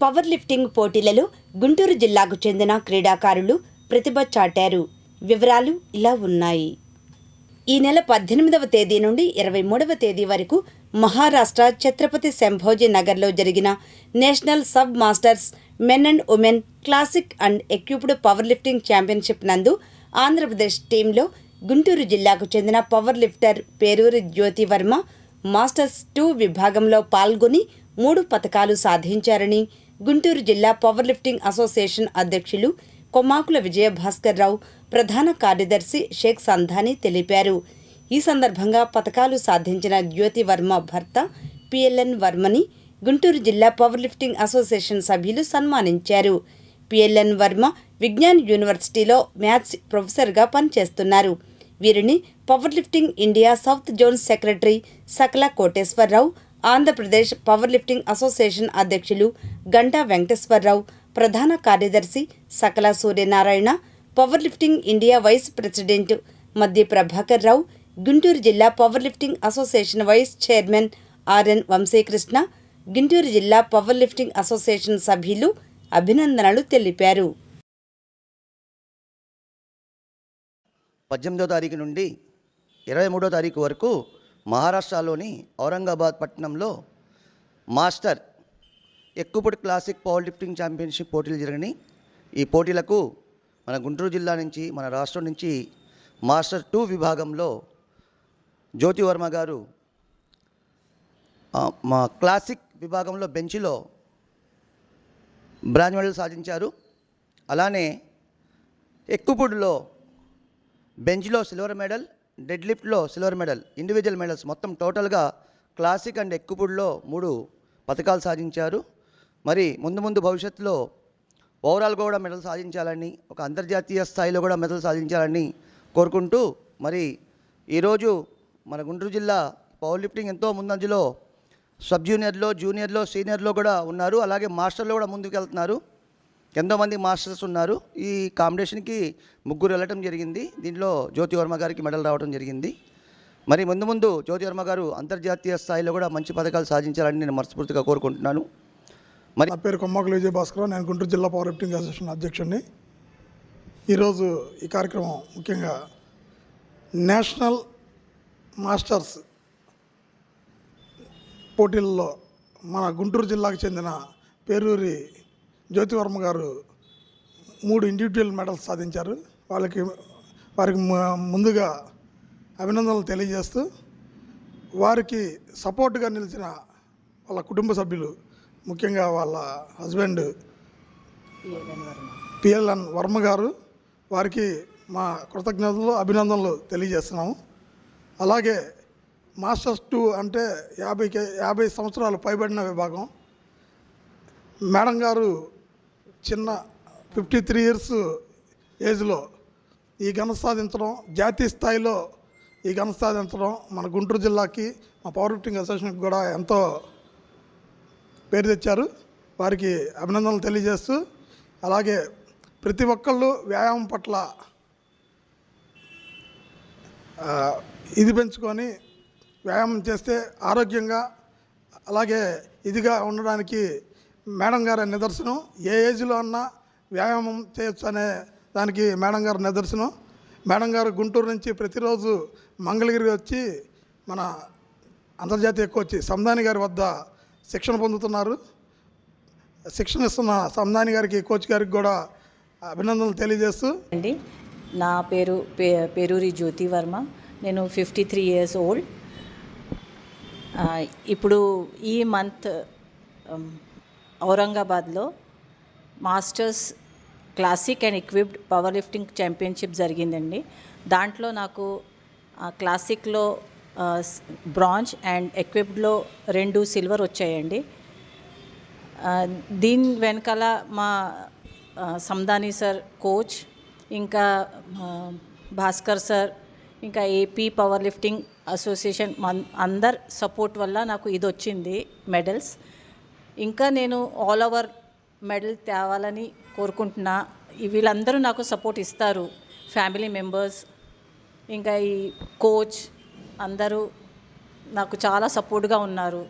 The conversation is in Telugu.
పవర్ లిఫ్టింగ్ పోటీలలో గుంటూరు జిల్లాకు చెందిన క్రీడాకారులు ప్రతిభ చాటారు. వివరాలు ఇలా ఉన్నాయి. ఈ నెల 18వ తేదీ నుండి 23వ తేదీ వరకు మహారాష్ట్ర ఛత్రపతి సంభాజీ నగర్లో జరిగిన national sub masters men and women classic and equipped power lifting championship నందు ఆంధ్రప్రదేశ్ టీంలో గుంటూరు జిల్లాకు చెందిన పవర్ లిఫ్టర్ పేరూరి జ్యోతి వర్మ మాస్టర్స్ 2 విభాగంలో పాల్గొని 3 పతకాలు సాధించారని గుంటూరు జిల్లా పవర్ లిఫ్టింగ్ అసోసియేషన్ అధ్యక్షులు కొమ్మాకుల విజయభాస్కర్ రావు, ప్రధాన కార్యదర్శి షేక్ సంధాని తెలిపారు. ఈ సందర్భంగా పతకాలు సాధించిన జ్యోతి వర్మ భర్త పిఎల్ఎన్ వర్మని గుంటూరు జిల్లా పవర్ లిఫ్టింగ్ అసోసియేషన్ సభ్యులు సన్మానించారు. పిఎల్ఎన్ వర్మ విజ్ఞాన్ యూనివర్సిటీలో మ్యాథ్స్ ప్రొఫెసర్గా పనిచేస్తున్నారు. వీరిని power lifting India south zone secretary Sakala Koteswararao, Andhra Pradesh power lifting association అధ్యక్షులు గంటా వెంకటేశ్వరరావు, ప్రధాన కార్యదర్శి Sakala Suryanarayana, power lifting India vice president Maddi Prabhakar Rao, Guntur జిల్లా power lifting association vice chairman RN Vamsikrishna, Guntur జిల్లా పవర్ లిఫ్టింగ్ అసోసియేషన్ సభ్యులు అభినందనలు తెలిపారు. 18వ తారీఖు నుండి 23వ తారీఖు వరకు మహారాష్ట్రలోని ఔరంగాబాద్ పట్టణంలో master equipped classic power lifting championship పోటీలు జరిగినాయి. ఈ పోటీలకు మన గుంటూరు జిల్లా నుంచి, మన రాష్ట్రం నుంచి మాస్టర్ 2 విభాగంలో జ్యోతి వర్మ గారు మా క్లాసిక్ విభాగంలో బెంచ్లో బ్రాంజ్ మెడల్ సాధించారు. అలానే ఎక్విప్డ్లో బెంచ్లో సిల్వర్ మెడల్, డెడ్ లిఫ్ట్లో సిల్వర్ మెడల్, ఇండివిజువల్ మెడల్స్ మొత్తం టోటల్గా క్లాసిక్ అండ్ ఎక్విప్డ్లో 3 పతకాలు సాధించారు. మరి ముందు భవిష్యత్తులో ఓవరాల్ కూడా మెడల్ సాధించాలని, ఒక అంతర్జాతీయ స్థాయిలో కూడా మెడల్ సాధించాలని కోరుకుంటూ, మరి ఈరోజు మన గుంటూరు జిల్లా పవర్ లిఫ్టింగ్ ఎంతో ముందంజలో సబ్ జూనియర్లో, జూనియర్లో, సీనియర్లో కూడా ఉన్నారు. అలాగే మాస్టర్లో కూడా ముందుకు వెళ్తున్నారు. ఎంతోమంది మాస్టర్స్ ఉన్నారు. ఈ కాంపిటీషన్కి 3 వెళ్ళటం జరిగింది. దీంట్లో జ్యోతి వర్మ గారికి మెడల్ రావడం జరిగింది. మరి ముందు జ్యోతి వర్మ గారు అంతర్జాతీయ స్థాయిలో కూడా మంచి పథకాలు సాధించాలని నేను మనస్ఫూర్తిగా కోరుకుంటున్నాను. మరి నా పేరు కొమ్మాకుల విజయభాస్కర్, నేను గుంటూరు జిల్లా పవర్ లిఫ్టింగ్ అసోసియేషన్ అధ్యక్షుడిని. ఈరోజు ఈ కార్యక్రమం ముఖ్యంగా నేషనల్ మాస్టర్స్ పోటీల్లో మన గుంటూరు జిల్లాకు చెందిన పేరూరి జ్యోతి వర్మ గారు 3 ఇండివిజువల్ మెడల్స్ సాధించారు. వారికి ముందుగా అభినందనలు తెలియజేస్తూ, వారికి సపోర్ట్గా నిలిచిన వాళ్ళ కుటుంబ సభ్యులు, ముఖ్యంగా వాళ్ళ హస్బెండ్ పిఎల్ఎన్ వర్మ గారు, వారికి మా కృతజ్ఞతలు, అభినందనలు తెలియజేస్తున్నాము. అలాగే మాస్టర్స్ 2 అంటే 50 సంవత్సరాలు పైబడిన విభాగం. మేడం గారు చిన్న 53 ఇయర్స్ ఏజ్లో ఈ ఘనత సాధించడం, జాతీయ స్థాయిలో ఈ ఘనత సాధించడం మన గుంటూరు జిల్లాకి, మా పవర్ లిఫ్టింగ్ అసోసియేషన్కి కూడా ఎంతో పేరు తెచ్చారు. వారికి అభినందనలు తెలియజేస్తూ, అలాగే ప్రతి ఒక్కళ్ళు వ్యాయామం పట్ల ఇది పెంచుకొని వ్యాయామం చేస్తే ఆరోగ్యంగా, అలాగే ఇదిగా ఉండడానికి మేడం గారి నిదర్శనం. ఏ ఏజ్లో అన్నా వ్యాయామం చేయొచ్చు అనే దానికి మేడం గారి నిదర్శనం. మేడం గారు గుంటూరు నుంచి ప్రతిరోజు మంగళగిరి వచ్చి మన అంతర్జాతీయ కోచ్ సంధాని గారి వద్ద శిక్షణ పొందుతున్నారు. శిక్షణ ఇస్తున్న సంధాని గారికి, కోచ్ గారికి కూడా అభినందనలు తెలియజేస్తూ. నా పేరు పేరూరి జ్యోతి వర్మ. నేను 53 ఇయర్స్ ఓల్డ్. ఇప్పుడు ఈ మంత్ ఔరంగాబాద్లో masters classic and equipped power lifting championship జరిగిందండి. దాంట్లో నాకు క్లాసిక్లో బ్రాంజ్ అండ్ ఎక్విప్డ్లో 2 సిల్వర్ వచ్చాయండి. దీని వెనకాల మా సంధాని సార్ కోచ్, ఇంకా భాస్కర్ సార్, ఇంకా ఏపీ పవర్ లిఫ్టింగ్ అసోసియేషన్ అందరు సపోర్ట్ వల్ల నాకు ఇది వచ్చింది మెడల్స్. ఇంకా నేను ఆల్ ఓవర్ మెడల్ తేవాలని కోరుకుంటున్నా. వీళ్ళందరూ నాకు సపోర్ట్ ఇస్తారు, ఫ్యామిలీ మెంబర్స్, ఇంకా ఈ కోచ్ అందరూ నాకు చాలా సపోర్ట్గా ఉన్నారు.